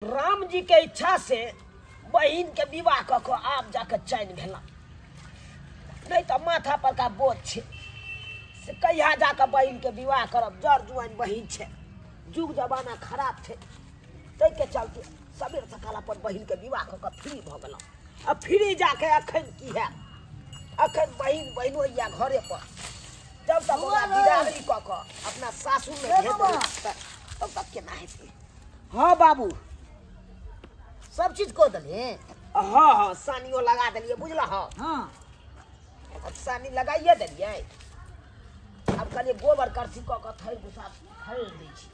राम जी के इच्छा से बहन के विवाह कऽ आब जाके चैन भेला, नहीं तो माथा पर का बोझ छे से कहिया जाके बहन के विवाह करब। जड़ जुआन बहन छे, जुग जमाना खराब छे, तै के चलते सबेर सकाल अपन बहन के विवाह कऽ फ्री भ गेलहुँ। अब फ्री जाके अखन की है, अखन बहन बहनो या घरे पर जब तक बिदागरी कऽ अपना सासुर में भेज तब तक केना हेतै। हाँ बाबू, सब चीज को दले। हाँ हाँ सानियो लगा दिलिए, बुझल। हाँ अब सानी लगाइए दिलिए। अब कहलिए गोबर करसी कऽ थैर भूसा खरीद दै छी,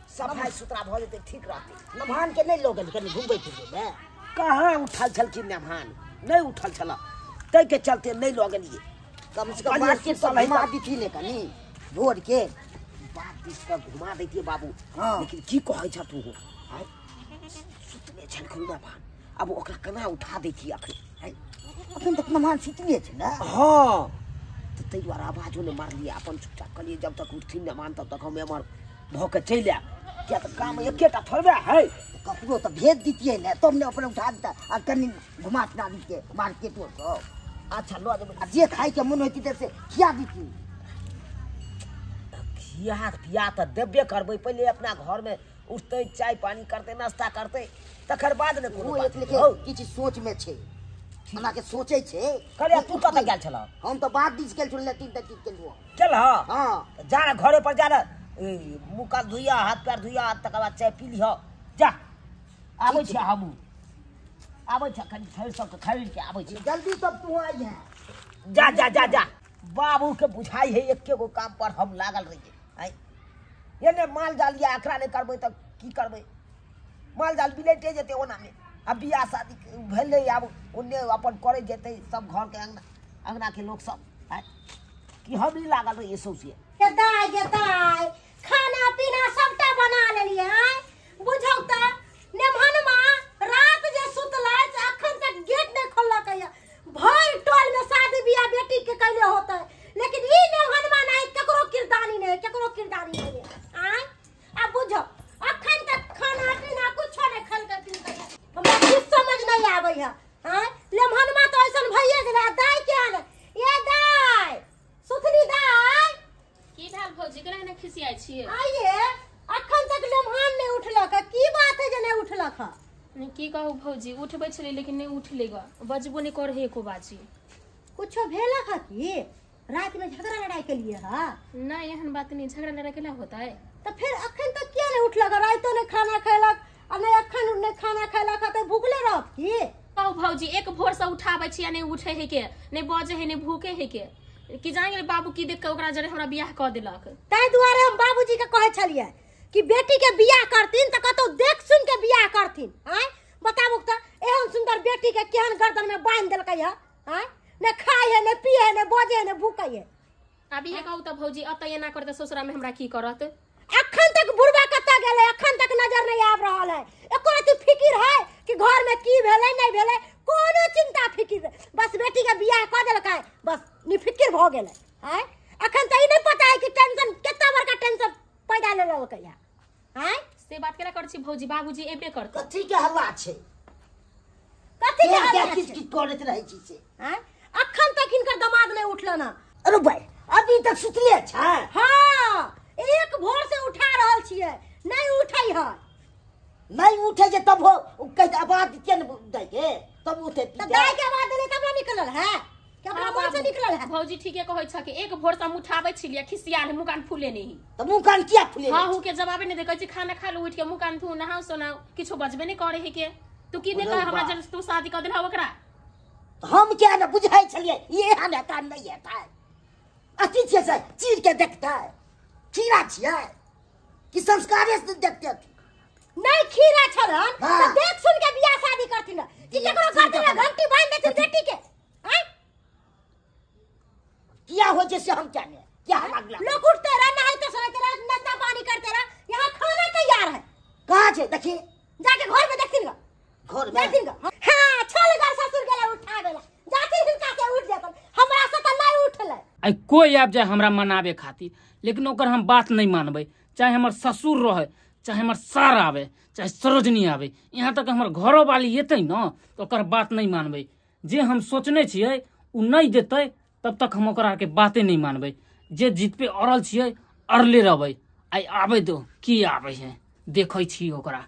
सफाई सुथरा भ जेतै, ठीक रहतै। नभान के नहीं लोग कनी घूमबै फिरबै में कहाँ उठल छलखिन नभान, नहीं उठल छल, तै के चलते नहीं लऽ गेलिए। कम से कम मार्केट सब घुमा दीथी ने कनी भोर के बात दिस पर घुमा दैतिए बाबू। हाँ। लेकिन की कहै छ तू, सुतले छलखिन नभान, अब ओकरा केना उठा दैतिए अखन। अखन तक नभान सुतले छै ना। हाँ तो तै द्वारा आवाजो ने मारलिए, अपन चुपचाप कहलिए जब तक उठथिन नभान तब तक हम एमहर भ के चलि आयब, क्या तो काम एकेटा थोड़बे है। ककरो तो भेज दीतिए ने, तुमने अपने उठा देता आ कनी घुमा फिरा दीजिए मार्केट में सब। अच्छा लो जब जे खाई के मन होती से खिया दीती। खिया पिया तो देबे करबै, पहले अपना घर में उठते चाय पानी करते नाश्ता करते तकर बाद ने कोनो वो बात एक लेखे हौ। किछ सोच में छै, हमरा के सोचे छै। कहलिए तू कतऽ गेल छल? हम तो बात दिस गेल छल, 3 तक के लिए। चल हां जा ना घरे पर जा ना, मुँह कान धुइया, हाथ पैर धुइया, तकर बाद चाय पी लिह। जा आबै छी हमहूँ, आबै छ कनी थैर सब खरीद के आबै छी। जल्दी सब तू आई है। जा जा जा जा, बाबू के बुझाई है एके गो काम पर हम लागल रहिए। आई ये ने माल जाल या एकरा नहीं करबै त की करबै, माल जाल बिलेटे जेते ओना में। अब बियाह शादी भेलै, अब ओन्ने अपन करे जेते सब घर के अंगना के लोग सब। आई कि हम ही लागल रहिए सौसे। गेदाय खाना पीना सबटा बना लेलिए हैं, बुझौ त नेमहनमा रात जे सुतलै अखन तक गेट नहीं खोललक है। भर टोल में शादी बियाह बेटी के कैले होतै, लेकिन ई नेमहनमा नहीं, ककरो किरदानी नहीं, ककरो किरदानी नहीं आय। अब बुझौ अखन तक खाना पीना कुछ नहीं खल के पी के हमरा कुछ समझ नहीं आबै है। आय नेमहनमा तो ऐसन भइए गेलै। दाय के आने ये दाय सुथनी दाय की भेल भौजी, केना ने खिसियाइ छियै? आइए अखन तक लेमहान नहीं उठलक, की बात है जे नहीं उठलक? नहीं की कहू भौजी, उठबै छलै लेकिन नहीं उठले ग, बजबो नहीं करे एको बाजी। कुछो भेलक है कि रात में झगड़ा लड़ाई के लिए है? नहीं एहन बात नहीं, झगड़ा लड़ाई केला होता है? तो फिर अखन तक क्या नहीं उठलक? रातो ने खाना खैलक आ नहीं अखन ने खाना खैलक, तो भूखले रहत की? कहू भौजी, एक भोर से उठाबै छियै, नहीं उठे है के, नहीं बजे है, नहीं भूखे है के, कि जान गेलै बाबू की देख के ओकरा जरे हमरा बियाह क देलक। ताहि दुआरे हम बाबूजी के कहे छलिए कि बेटी के बियाह करथिन तो कतौ देख सुन के बियाह करथिन। आय बताबू त एहन सुंदर बेटी के केहन गर्दन में बांध देलकै है। आय ने खाए है, ने पिए है, ने बजे है, ने भूखे है। अब ये कहू त भौजी अतै एना करते ससुरा में हमरा की करत? अखन तक बुढ़वा कत्ता गेलै, अखन तक नजर नहीं आब रहल है। एको रति फिकिर है कि घर में की भेलै नहीं भेलै, कोनो चिंता फिकिर, बस बेटी के बियाह क देलकै, बस निफिकिर भ गेलै। हैं अखन त ई नहीं पता है कि टेंशन केतना बड़का टेंशन पैदा ले लेलकै है। हैं से बात केना कर छी भौजी, बाबूजी एबे करत। कथी के हल्ला छै? कथी के क्या हल्ला किस छै? की करत रहै छी से? हैं अखन तक इनकर दामाद नहीं उठलन है। अरे भाई अभी तक सुतले छै? हां एक भोर से उठा रहल छियै, नहीं उठै है। नहीं उठे जे तब हो कह आवाज दिए न दे के तब उठे। त दाय के आवाज देले तब ना निकलल है, कि अपना मुंह से निकलल है? भौजी ठीके कहै छ कि एक भोर से हम उठाबै छियै, खिसिया ने मुंह कान फूले नहीं। तो मुंह कान किया फुले? हाँ हूँ के जवाबे नहीं दे, कहै छी खाना खा लो, उठ के मुंह कान धो, नहाओ सोनाओ, किछो बजबे नहीं करे है के। तू की देख हमरा जन तू शादी कर देलह ओकरा? तो हम क्या न बुझाई छलिए ये हने कान नहीं है था। अति छे से चीर के देखता है खीरा छिए कि संस्कारे से देखते थे? नहीं खीरा छलन हाँ। तो देख सुन के बियाह शादी करथिन कि केकरो गर्दन में घंटी बांध देथिन बेटी के। हैं किया हो जैसे हम क्या ने क्या हम अगला लोग उठते रह, नहाते सोते रह, नाश्ता पानी करते रह, यहाँ खाना तैयार है। कहाँ छे देखिए जाके घर में देखथिन ग, घर में देखथिन ग। हां छल घर ससुर गेला उठा देला, जाति हिनका से उठ जेतन, हमरा से त नहीं उठले। आई कोई आब जाए हमरा मनावे खातिर, लेकिन ओकर हम बात नहीं मानबै, चाहे हमर ससुर रहे चाहे हमार सार आवे चाहे सरोजनी आवे, यहाँ तक हमार घरों वाली अतै न तो ओकर बात नहीं मानबै। जे हम सोचने छियै उ नहीं देतै तब तक हम ओकरा के बाते नहीं मानबै। जे जीत पे अड़ल छियै अड़ले रहबै। आई आबै दो की आबै है देखै छी ओकरा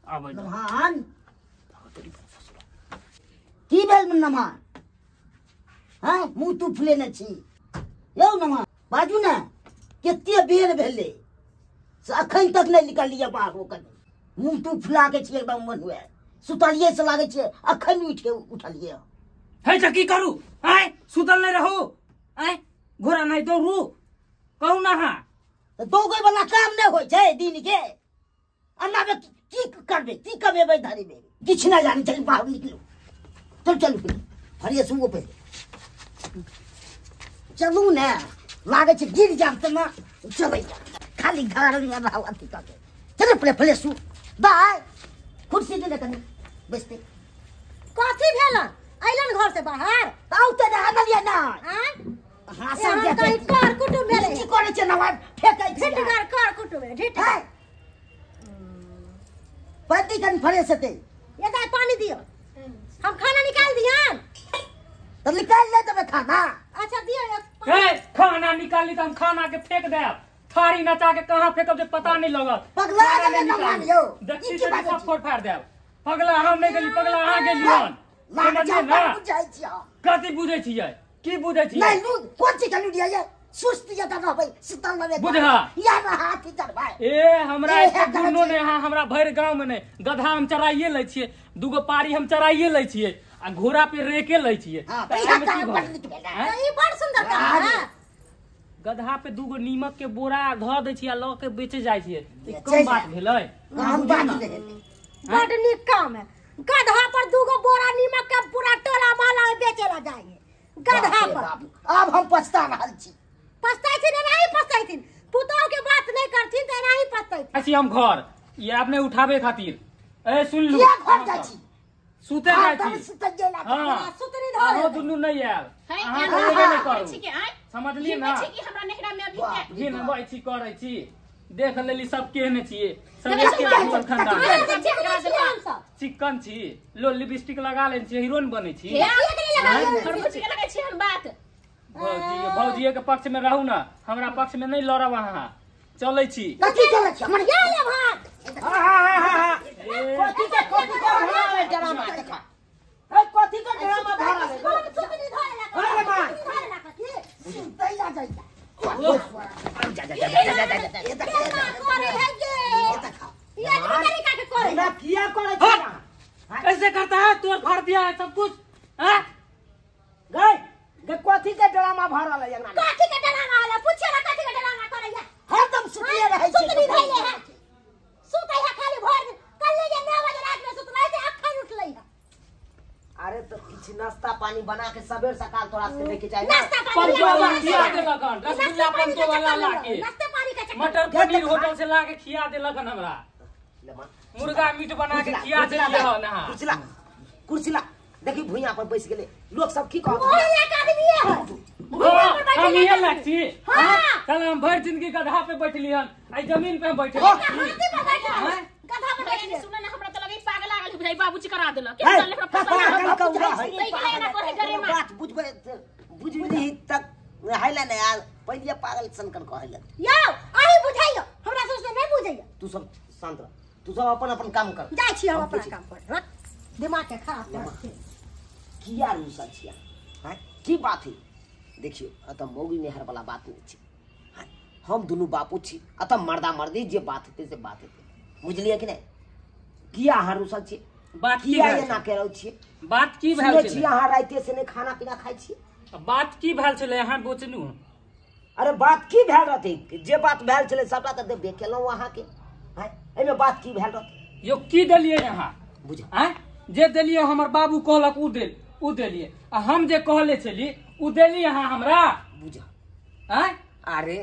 आबै दो। नमहान की भेल नमहान? हाँ मुँह तू फुलेने छी यौ नमहान बाजू ने कते बेर भेलै से अखन तक नहीं निकलिए बाहर ओकर मुँह तू फुला के छी एकदम मन हुए सुतलिए से लागे छै अखन उठ के उठलिए है त की करू? आय सुतल नहीं रहू, आय घोड़ा नहीं दौड़ू कहू ना। हाँ दौड़े वाला काम नहीं होइ छै दिन के अन्ना में की करबे की कमेबै धरेबै किछ नहीं जानी चल बाहर निकलू चल चलू हरिये सुओ पे चलू ने लागे छै गिर जाब त ना चलै खाली घर में रहल अथी करके चल पले पले सु दाय कुर्सी दे कनी बैठते कथी भेलन अइलन घर से बाहर आउते ना आनलिए ना हैं हां सब यहाँ कहीं कर कुटुम भेलै की करे छै नवा फेकै छै ढिठगर कर कुटुम है ढिठ है पति कन फरे सते ये दाई पानी दियो हम खाना निकाल दियन तो निकाल ले तबे खाना अच्छा दियो ए खाना निकाली तो हम खाना के फेंक देब। थारी नचा के कहाँ फेंकब जे पता नहीं लगत। पगला गेलै न मानियो देखी से सब फोड़ फाड़ देब। पगला हम नहीं गेली, पगला अहाँ गेलियन। समझलिए ना? बुझाइ छियै कथी बुझै छियै? की बुझै छियै? नहीं लू कोन चीज लू दिया ये सुस्त ये त रहबै शीतल में बुझा या ना हाथी चढ़बै ए हमरा एक दुनो ने यहाँ हमरा भर गांव में नहीं गधा हम चराइए ले छियै, दूगो पारी हम चराइए ले छियै आ घोड़ा पे रेके ले छियै। हां त पैसा एहिमे की का भऽ? बड़ भेला हैं? ई बड़ सुंदर काम है गधा पे दूगो नीमक के बोरा धऽ दै छियै आ लऽ के बेचे जाइ छियै। ई बेचै कम बात जाइ। भेलै? हम बात ले बड़ नीक काम है गधा पर दूगो बोरा नीमक का पूरा टोला माला बेचे ला जाए गधा पर अब हम पछता रहल छी पछताई थी नहीं पछताई थी पुतोह के बात नहीं करथिन त नहीं पछताई थी ऐसी हम घर ये आपने उठावे खातिर ए सुन लू किया घर जा छी सुते जाइ छी। सुत गेला हां सुतरी अहो धर दुनू नहीं आयल है अहाँ एना बोलबे नहीं करै करू छी के आय समझलिए ना? छी कि हमरा नहिरा में अभी के घिन छी करै छी देख लेली सब केहने छियै सब देखै एके छी, हमर खानदान हमरा छै। के चिकना छी हम सब चिकन छी लो लिपस्टिक लगा लेन छी हीरोइन बनै छी। हे खरबूज के लगै छी हम बात भौजी के पक्ष में रहू ना, हमरा पक्ष में नहीं लड़ब। अहाँ चलै छी कथी चलै छी हमर ये ले भात कथी के ड्रामा देखा ए कथी के ड्रामा भरा ले सुतरी धर ला अरे मां धर ला के सुतै जा जाइ करे है ये तरीका के करे ना किया करे छी हट! कैसे करता है तोर भर दिया है सब कुछ हैं? गई गे कथी के ड्रामा भरा ले यंगना काठी के डराना वाला पूछे ना काठी के डराना करे है हरदम सुतिए रहै छी सुतरी धइले है सुतै है खाली भर दिन कल जे 9 बजे रात में सुतलै से अखन उठलै है अरे तो कुछ नाश्ता पानी बना के सवेर सकाल तोरा से देखे चाहिए नाश्ता पंचो वाला पानी खिया दे लगन रसगुल्ला पंचो वाला लाके नाश्ता पानी का चक्कर मटर पनीर होटल से लाके खिया दे लगन हमरा मुर्गा मीट बना के खिया दे हो ना। कुर्सिला कुर्सिला देखी भुइया पर बैस गेले लोग सब की कहत ओही एक आदमी है हम ये लगती हाँ। चल हम भर जिंदगी गधा पे बैठली हन आई जमीन पे बैठे हाथी पर बैठे हैं? गधा पर बैठे नहीं सुन ना हमरा त लगे पागल लागल भाई बाबूजी करा देला के है, चल हमरा पता कथी ना है? नहीं के ना करे डरे मा बात बुझबे बुझबी तक हैला नहीं आल पहले पागल सनकन कहले यो आही बुझाइयो हमरा सोचने नहीं बुझाइयो तू सब शांत रह, तू सब अपन काम कर। जाय छी हम अपना काम पर रख दिमाग के खराब कर किया रूसल छिया हैं की बात है? देखियो अतः मौगी नेहर वाला बात नहीं छी हैं? हम दोनों बापू छी अतः मर्दा मर्दी जे बात हेते से बात हेते बुझलिए कि नहीं? किया अहाँ रूसल छी बात की किया भेल ये ना छै? कह रहल छी बात की भेल सुनै छी छलै? अहाँ राइते से नहीं खाना पीना खाइ छी? बात की भेल छलै अहाँ बोचनू? अरे बात की भेल रहते जे बात भेल छलै सबटा तऽ देबे केलहुँ अहाँ के हैं? एमे बात की भेल रहते यो की देलिए यहाँ बुझ हैं? जे देलिए हमर बाबू कहलक उ देलिए आ हम जे कहले छली उ देली अहाँ हमरा बुझ हैं? अरे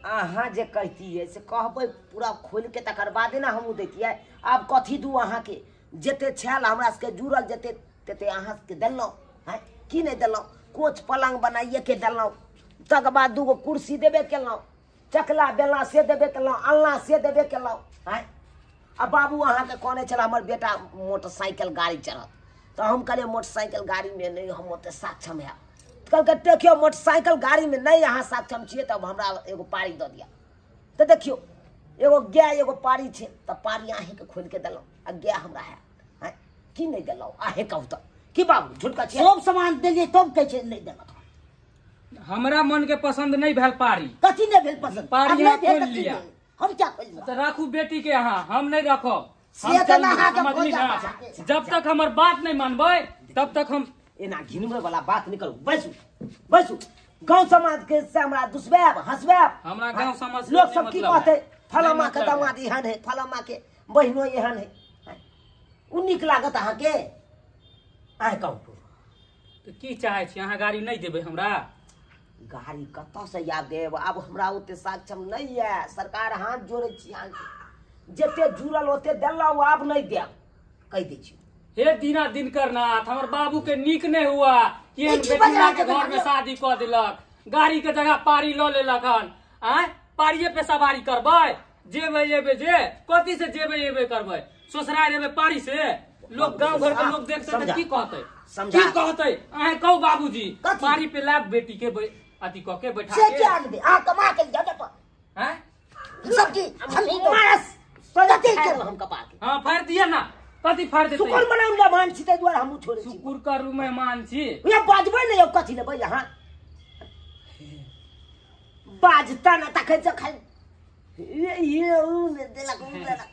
अहाँ जे कहतियै से कहबै पूरा खोल के तकर बादे ना हम दैतियै। आब कथी दू अहाँ के जते छल हमरा सबके जुड़ल जते तते अहाँ सबके देलहुँ हैं? की नहीं देलहुँ? कोच पलंग बनाइए के देलहुँ तकर बाद दूगो कुर्सी देबे केलहुँ चकला बेलना से देबे केलहुँ अलना से देबे केलहुँ हैं? अब बाबू अहाँ के कहने चला हमर बेटा मोटरसाइकिल गाड़ी चढ़त तो हम कहलिए मोटरसाइकिल गाड़ी में नहीं हम ओते सक्षम है कहलकै देखियो मोटरसाइकिल गाड़ी में नहीं अहाँ सक्षम छियै तब हमरा एगो पारी दऽ दिया तो देखियो एगो गाय एगो पारी छै तो पारी अहीं के खोल के देलहुँ आ गाय हमरा है की नहीं देलहुँ अहीं कहू तो की बाबू झुटका छै सब सामान देलिए तब कहै छै नहीं देलक हमरा मन के पसंद नहीं भेल पारी कथी नहीं भेल पसंद पारी अब यहाँ नहीं भेल खोल तऽ की लिया। भेल? हम क्या खोल तो राखू बेटी के यहाँ हम नहीं रखब से हम तऽ चल- अहाँ के समझली खोजा ना? पाके। जब तक हमर बात नहीं मानबै तब तक हम एना घिनबै वाला बात नहीं करू बैसू बैसू गांव समाज के से हमरा दुसबैब हंसबैब हमरा गाँव समाज से लोग नहीं सब की मतलब कहते है। फलामा नहीं के मतलब दामाद एहन है फलामा के बहिनो एहन है उ नीक लागत अहाँ के अहाँ कहू तो की चाहे छी अहाँ गाड़ी नहीं देबै हमरा गाड़ी कतऽ से याद देब आब हमरा ओते सक्षम नहीं है सरकार हाथ जोड़े छी अहाँ के जते जुड़ल ओते देलहुँ आब नहीं देब कह दै छी हे दीना दिनकर नाथ हमर बाबू के नीक नहीं हुआ कि ई की बेटिया वजह के से घर में भेल? शादी कर दिलक गाड़ी के जगह पारी ल लेलक हन आय पारिये पे सवारी करबै जेबै एबै जे कथी से जेबै एबै करबै ससुराल एबै पारी से लोग गांव घर के लोग देखते समझा। तो की कहते समझा। की कहते अहे कहू बाबूजी कथी? पारी पे लाब बेटी के अथी कह के बैठा से के क्या आनबे आ कमा के जाने पर हैं सब की हम तो मारस कथी खाएब के हम कपा के हां फाड़ दिया ना कथी फाड़ देते सुकुल मनाउन ला मान छी तै दुआरे हमहु छोड़े छी शुकुर करू मेहमान छी ये बाजबै नहीं अब कथी लेबै यहाँ बाजता ना तखे से खाई ये उ ने देलक उ देलक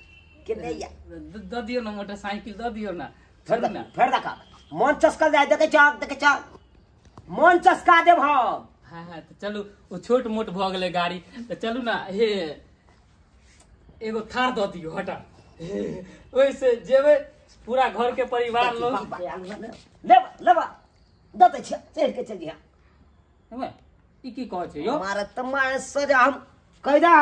के नहीं या द दियो ना मोटरसाइकिल द दियो ना छोड़ू ना फेर दका मन चस्कल जाए देखे छ मन चस्का देब हम हाँ हाँ तो चलू वो छोट मोट भ गेलै गाड़ी तो चलू ना हे एगो थार दऽ दियो हटा ओइसे जेबै पूरा घर के परिवार लोग लेबा लेबा दते छ चढ़ के चल गया हेमे ई की कहै छै यो हमारा तमाम सजा हम कह दा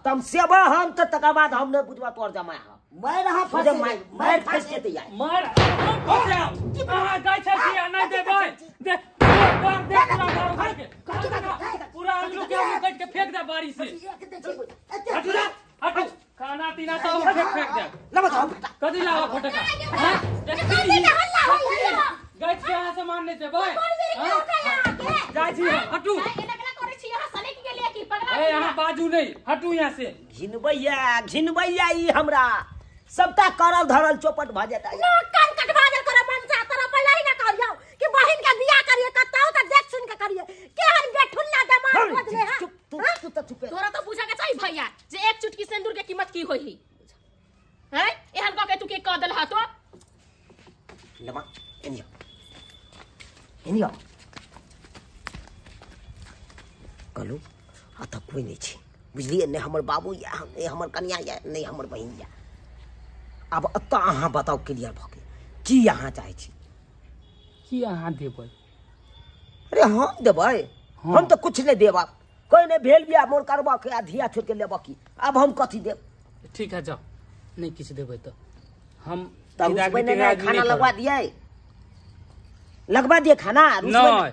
तम सेवा हम त तका बाद हम न बुझबा तोर जमा मैं रहा फसे फसे मैं फस के तैयार मार अहाँ गाय छै कि नहीं देबै दे दे पूरा घर भर के पूरा आलू के काट के फेंक दे बारी से हटू ना हटू खाना पीना सब फेंक दे लबा हम कदी लावा फटका हां गाय के यहाँ से मारने से भाई गाय जी हटू ए यहाँ बाजू नहीं हटू यहाँ से घिनबैया ई हमरा सबटा करल धरल चौपट भ जेता ना कान कटवा दे तोरा मन से तोरा पहले ही ना करियो कि बहिन के बियाह करिए कताऊ त देख सुन के करिए केहन बेठुल्ला दमाद खोजले है चुप तू त चुप तोरा तो पूछा के चाहिए भैया जे एक चुटकी सिंदूर के कीमत की होई है एहन कह के तू के कह देल हा तो लमा एनिया कलू आ त कोई नहीं छी बुझलिए ने हमर बाबू या ने हमर कन्या या ने हमर बहिन या अब अत्ता अहाँ बताओ क्लियर भ गेल की अहाँ चाहे छी की अहाँ देबै अरे हम देबै हम तो कुछ नहीं देब कोई नहीं भेल बिया मोर करबा के धिया छोड़ के लेब की अब हम कथी देब ठीक है जाओ नहीं किछ देबै तो हम तब विदागरी उसमें के खाना नहीं लगवा दिए लगवा दिए खाना नहीं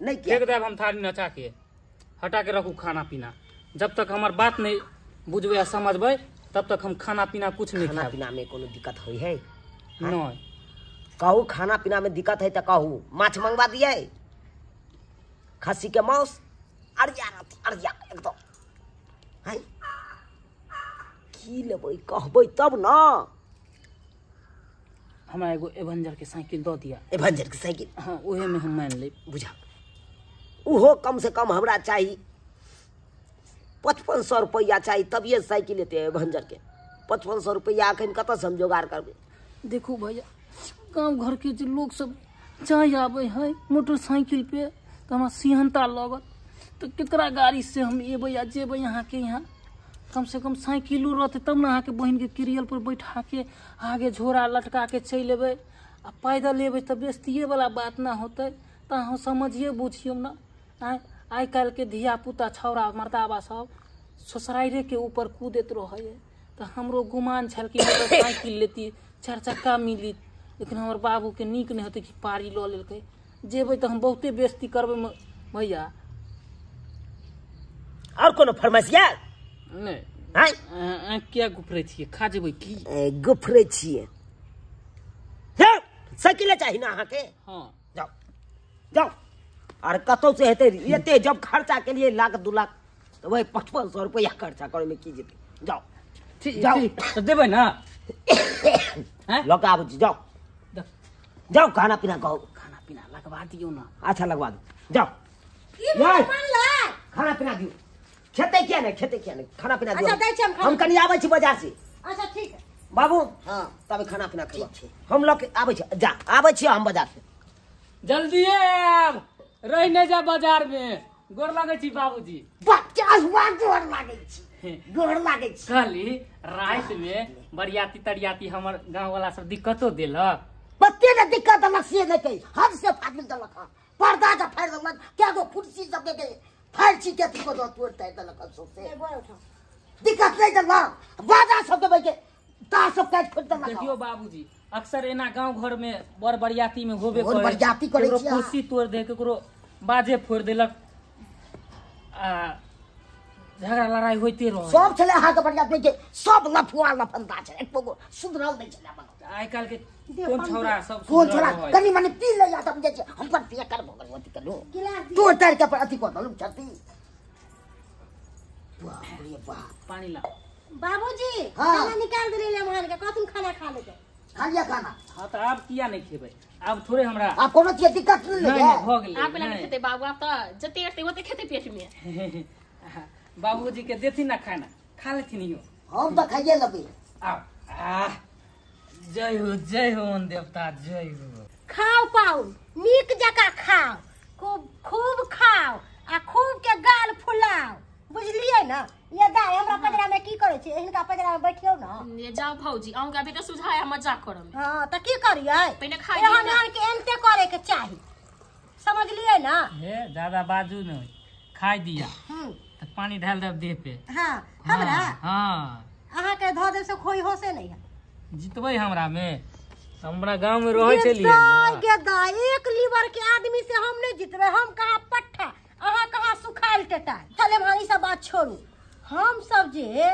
नहीं किया फेंक देब हम थारी नचा के हटा के रखू खाना पीना जब तक हमार बात नहीं बुझबै आ समझबै तब तक हम खाना पीना कुछ नहीं खाना खाएब पीना में कोनो दिक्कत होई है नहीं कहू खाना पीना में दिक्कत है तो कहू माछ मंगवा दिए खस्सी के मांस अरिया अरिया एकदम है की लेबै कहबै तब ना हमरा एगो एवेंजर के साइकिल दऽ दिया एवेंजर के साइकिल हाँ ओहे में हम मान लेब बुझा उहो कम से कम हमरा चाहिए 5500 रुपया चाहिए तभिए साइकिल लेते एवेंजर के 5500 रुपया अखन कतऽ से हम जोगाड़ करबै देखू भैया गांव घर के जो लोग सब जाय आवे है मोटरसाइकिल पे तो हमरा सिहनता लगत तो केकरा गाड़ी से हम एबै या जेबै यहाँ के यहाँ कम से कम साइकिलो रहते तब ना अहाँ के बहन के किरियल पर बैठा के आगे झोरा लटका के चल एबै आ पैदल एबै तो बेस्तिये वाला बात ना होते तो अहाँ समझिए बुझियो ना आइ काल्हि के धिया पुता छौरा मर्दाबा सब ससुराइरे के ऊपर कूदैत रहे तो हमरो गुमान छल कि मोटरसाइकिल लेती 4 चक्का मिली लेकिन हमर बाबू के नीक नहीं होते कि पारी ल लेलकै जेबै तो हम बहुते बेइज्जती करबै भैया और कोनो फरमाइश या नहीं हैं क्या गुफरे छिए खा जेबै की गुफरे छिए जाओ साइकिल चाहिए ना अहाँ के हाँ जाओ जाओ और कतौ से हेते एते जब खर्चा के लिए 1 लाख 2 लाख तो वही 5500 रुपया खर्चा करे में की जेते जाओ जाओ तो देबै ना हैं लौका आबू जाओ जाओ खाना पीना कहो खाना पीना लगवा दियो ना अच्छा लगवा दो जाओ खाना पीना दियो खेते क्या नहीं खाना पीना दियो अच्छा, दै छी हम खाना। हम कनी आबै छी बाजार से अच्छा ठीक है बाबू हाँ तब खाना पीना खा ठीक छै। हम लोग आबै छी जा आबै छी हम बाजार से जल्दी आब रह नहीं जा बाजार में गोर लगे छी बाबूजी 50 बार जोर लागे छी गोर लागे छी कहली रात में बरियाती तरियाती हमर गांव वाला सब दिक्कतो देलक पत्ते ने दिक्कत अलग से नहीं कही हद से फाजिल दलक पर्दा का फाड़ दलक क्या गो कुर्सी सब के फाड़ छी के को दो तोड़ता है दलक सब से दिक्कत नहीं दला बाजा सब के बैठे ता सब काट फुट दलक देखियो बाबूजी अक्सर एना गांव घर में बर बरियाती में होबे बर बरियाती करे केकरो छी अहाँ। कुर्सी तोड़ दे केकरो बाजे फोड़ देलक आ झगड़ा लड़ाई होते रह सब चले हां के बढ़िया देखे सब लफुआ लफंदा छे एक को सुधरल नहीं छले बनो आइ काल के कोन छौरा सब कौन सुधरल छोड़ा रहै। कनी मने पी ले या तब जे हम पर पिया कर भगवती करू तू तार के पर अथी को दलु छती वाह बढ़िया वाह पानी ला बाबूजी हाँ। खाना निकाल दिले लेमहन के कथुन खाना खा लेते खा लिया खाना हाँ तो आप किया नहीं खेबै आब थोड़े हमरा आप कोनो चीज दिक्कत नहीं नहीं लगे भ गेलै आप लगे खेते बाबू आप तो जते अरते ओते खेते पेट में बाबूजी के देथिन ना खाना खा लेथिन यो हम तो खाइए लबे आ जय हो मन देवता जय हो खाओ पाऊ नीक जका खाओ खूब खूब खाओ आ खूब के गाल फुलाओ बुझलिए ना ये दाई हमरा पजरा में की करे छे इनका पजरा में बैठियो ना ये जाओ भौजी आऊंगा अभी तो सुझाया मजाक करम हां त की करिए पहले खाइए ना। यहाँ के एनते करे के चाही समझ लिए ना हे ज्यादा बाजू न खाई दिया हम्म तो पानी ढाल देब देह पे हां हमरा हाँ अहाँ के धो दे से कोई होसे नहीं है जितबै हमरा में हमरा गांव में रहे चलिए के दाई एक लीवर के आदमी से हम नहीं जितबे हम कहाँ पट्ठा अहाँ कहाँ सुखाल टेटा चले भाई सब बात छोड़ू हम सब जे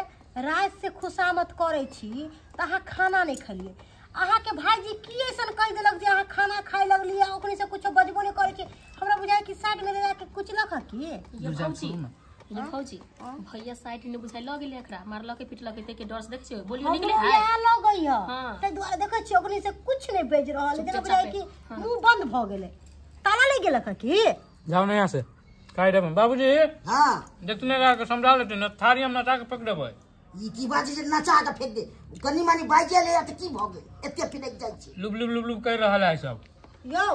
रात से खुशामत करे छी त अहाँ खाना नहीं खलिए अहाँ के भाईजी की ऐसन कह देलक जे अहाँ खाना खाए लगलिए ओकनी से कुछ बजबो नहीं करे छी हमरा बुझाय कि साइड में ले जाके कुछ लख की ये भौजी ये भौजी भैया साइड ने बुझाइ ल गेले एकरा मारल के पिटल के डर से देखियो बोलियो निकले हम है आ लो गई है हाँ। ते द्वारा देखे छी ओकनी से कुछ नहीं बेच रहल जेना चुपचाप बुझाय कि मुंह बंद भ गेले ताला ले गेलक की जाओ ना यहाँ से काई देब बाबूजी हां देखने का समझा लेते न थारी हम नचा के पक देबै ई की बात जे नचा के फेंक दे कनी मानी बाइजे ले त की भ गेल एते फिनक जाय छी लुब लुब लुब लुब कर रहल है सब यो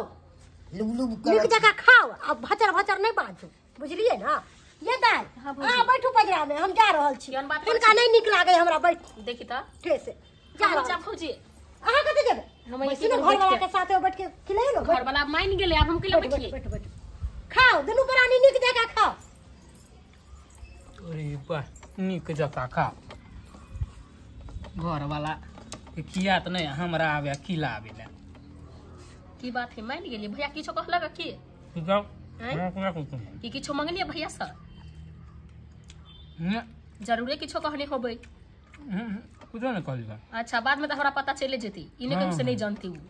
लुबलुब नीक कर जगह खाओ अब भचर भचर नहीं बाजू बुझलिए ना ये दाई हाँ, भौजी। हां बैठू पजरा में हम जा रहल छी केहन बात इनका नहीं निक लागे हमरा बैठ देखी त ठे से जा जा रहल भौजी अहाँ कते जेबे हम हम ऐसे इसी बैठ घर वाला के- के साथे बैठ के खिलाइए लो घर वाला मान गेले अब हम के बैठ बैठिए बैठ बैठ खाओ दुनू प्राणी निक जगह खाओ अरे बा नीक जका खा घर वाला के खिया त नहीं हमरा आवे खिला आवे ना की बात है मान गेलिए भैया किछो कहलक की जाओ हैं? मैं क्या कहूँ कि किछो मांगलिए भैया से जरूरे किछो कहने होबै कुछ नहीं कहली बा अच्छा बाद में तो हमरा पता चले जेती इने हाँ, कहीं से हाँ। नहीं जानती हूँ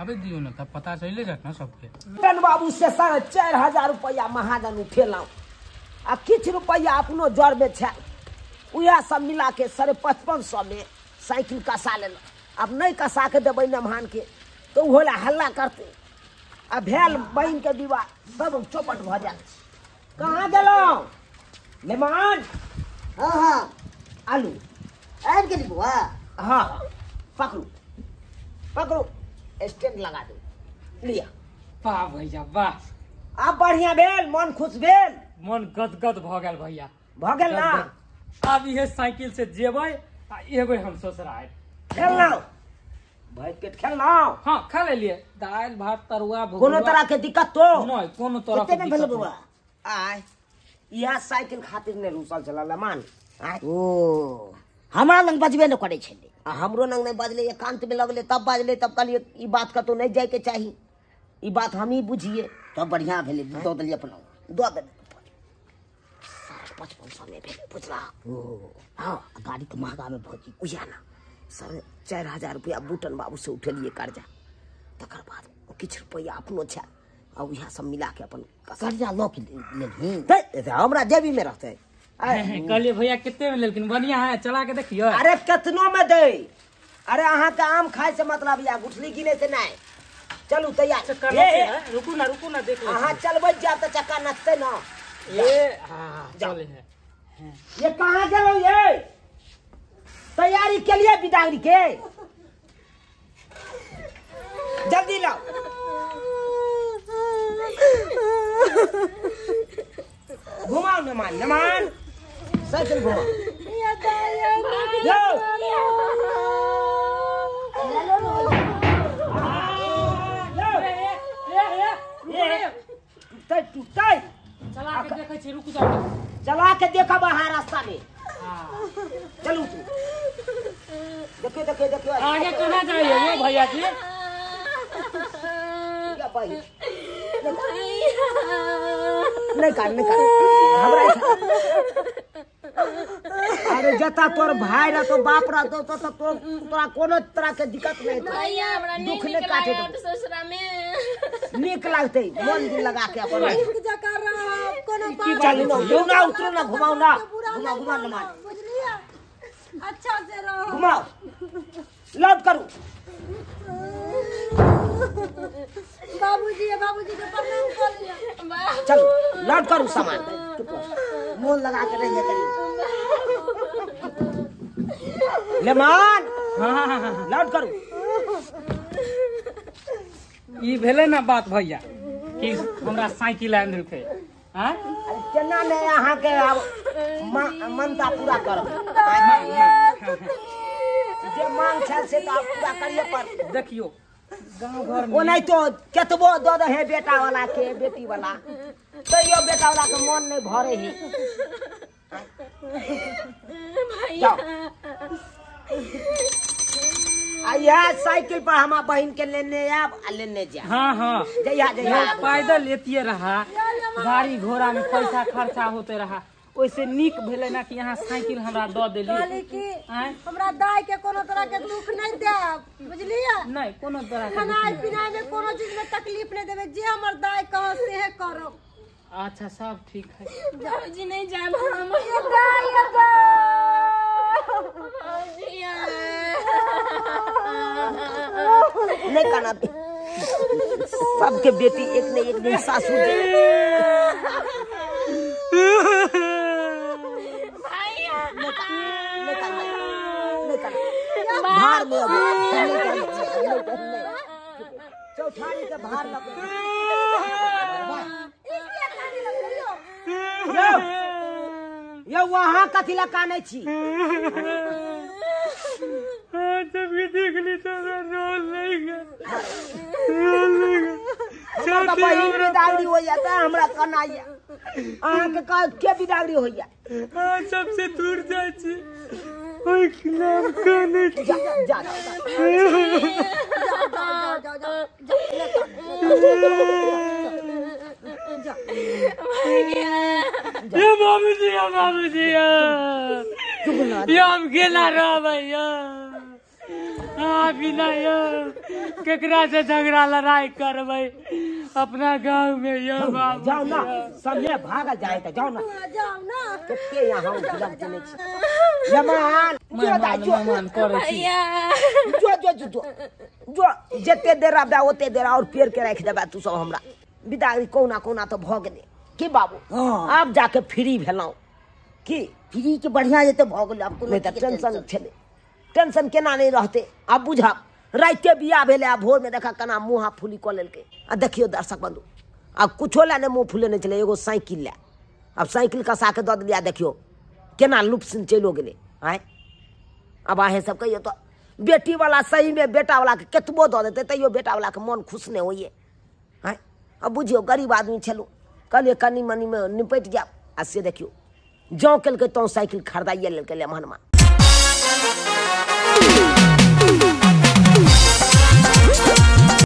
अबे दियो ना तब पता चले जात ना सबके टन बाबू से 4,500 रुपया महाजन उठेलहुँ आ किछु रुपया अपनो जड़ में छै उएह सब मिला के 5500 में साइकिल कसा लेलहुँ अब नहीं कसा के देबै नमहान के तो ओहो ला हल्ला करते आ भेल बहन के विवाह सब चौपट भ जाए कहाँ गेलहुँ मेहमान हां हां आलू आबि गेली बुआ हाँ पकड़ू पकड़ू स्टैंड लगा दो लिया वाह भैया वाह अब बढ़िया भेल मन खुश भेल मन गदगद भ गेल भैया भ गेल ना अब इहे साइकिल से जेबै आ एबै हम ससुराल खेललहुँ भरि पेट खेललहुँ हाँ खा लेलिए दाल भात तरुआ कोनो तरह के दिक्कत तो नहीं कोनो तरह कते के में भेल दिक्कत बउआ आय यह साइकिल खातिर ने रूसल चलल मान आय ओ हमरा लंग बजबे न करे छले आ हमरो लंग नहीं बजले एकांत में लगले तब बाजले तब कहलिए ई बात कतौ नहीं जाए के चाही ई बात हम ही बुझिए तब बढ़िया भेले दो दली अपना दो दे 5500 में भेले बुझला हाँ गाड़ी के महंगा में भौजी उया ना 4,500 रुपया बूटन बाबू से उठेलिए कर्जा तकर बाद किछु रुपया अपनो छै आ उएह सब मिला के अपन कर्जा लऽ के लेलही हमरा जेबी में रहते कहलिए भैया कितने में लेकिन बढ़िया है चला के देखियो। अरे कितनो में दे अरे अहाँ के आम खाए से मतलब या गुठली गिने से नहीं चलू तैयार रुकू ना देख अहाँ चलबै जा तो चक्का नचते ना चले है ये कहाँ चलो ये तैयारी के लिए बिदागरी के जल्दी लाओ घुमाओ नमान साइकिल घुमाओ चला के देखे छी रुक जाओ चला के देखा बाहर रास्ता में चलू तू देखो आगे कहाँ जाइए ये भैया जी नहीं कर अरे जता तोर भाई रह तो बाप रह तो तोरा कोनो तरह के दिक्कत नहीं दुख नहीं काटे ससुरा में नीक लगते मन दिल लगा के अपन चल ना उतरो ना घुमाओ ना घुमा ना बुझलिए अच्छा से रहो घुमाओ लौट करू बाबूजी के प्रणाम कर लिया चलो लौट करू सामान मोल लगा के रहिए करी लेमान लौट करू ई भेले ना बात भैया कि हमरा साइकिल आन देलकै हां केना नहीं अहाँ के मनता पूरा करब जे मांग छै से तो आप पूरा करिए पर देखियो गांव घर में ओ नहीं तो केतबो दो दे बेटा वाला के बेटी वाला तैयो बेटा वाला के मन नहीं भरे ही भैया यह साइकिल पर हमार बहन के लेने आब आ लेने जा हाँ जया पैदल लेतिए रहा गाड़ी घोड़ा में पैसा खर्चा होते रहा ओइसे नीक भेले ना कि यहाँ साइकिल हमरा दऽ देली कहली कि हमरा दाई के कोनो तरह के दुख नहीं देब बुझलिए नहीं कोनो तरह के खाना पीना में कोनो चीज में तकलीफ नहीं देबे जे हमर दाई कह से करब अच्छा सब ठीक है बाबूजी नहीं जाए हम नहीं करना सबके बेटी एक न एक दिन सासू भार में चौठारी के भार ये वहाँ कथी लगा नहीं छी देखली तो रोल नहीं बिदागरी हो जाता है हमरा कना अहाँ के बिदागरी हो जाए सबसे दूर जाए छी ओइ नाम काने जा ये बाबूजी ये हम गेला रह भैया बिना केकरा से झगड़ा लड़ाई करबै अपना गांव में ये बाबू जाओ ना समय भाग जाए तो जाओ ना कितने यहाँ लग जने मेहमान करे छी जो जते देर आबे ओते देर और पेड़ के रख देबा तू सब हमरा बिदागरी कोना तो भ गेले की बाबू आप जाके फ्री भेलौ की फ्री के बढ़िया जेते भ गेल अब नहीं तो टेंशन छले टेंशन केना नहीं रहते अब बुझा राइते बिया भेले आ भोर में देखा कना मुँह फूली क लेलके आ देखियो दर्शक बंधु अब कुछो ला ने मुँह फूले नहीं चले एगो साइकिल ला अब साइकिल कसा के दऽ दिया देखियो केना लुप सिन चलो गेले आय अब आहे सब कहियो तो बेटी वाला सही में बेटा वाला के केतबो दऽ देते तैयो बेटा वाला के मन खुश नहीं होइए आय अब बुझियो गरीब आदमी छलो कहलिए कनी मनी में निपट जाओ आ से देखियो जौ केलकै तो साइकिल खरीदाइए लेलकै ले महनमा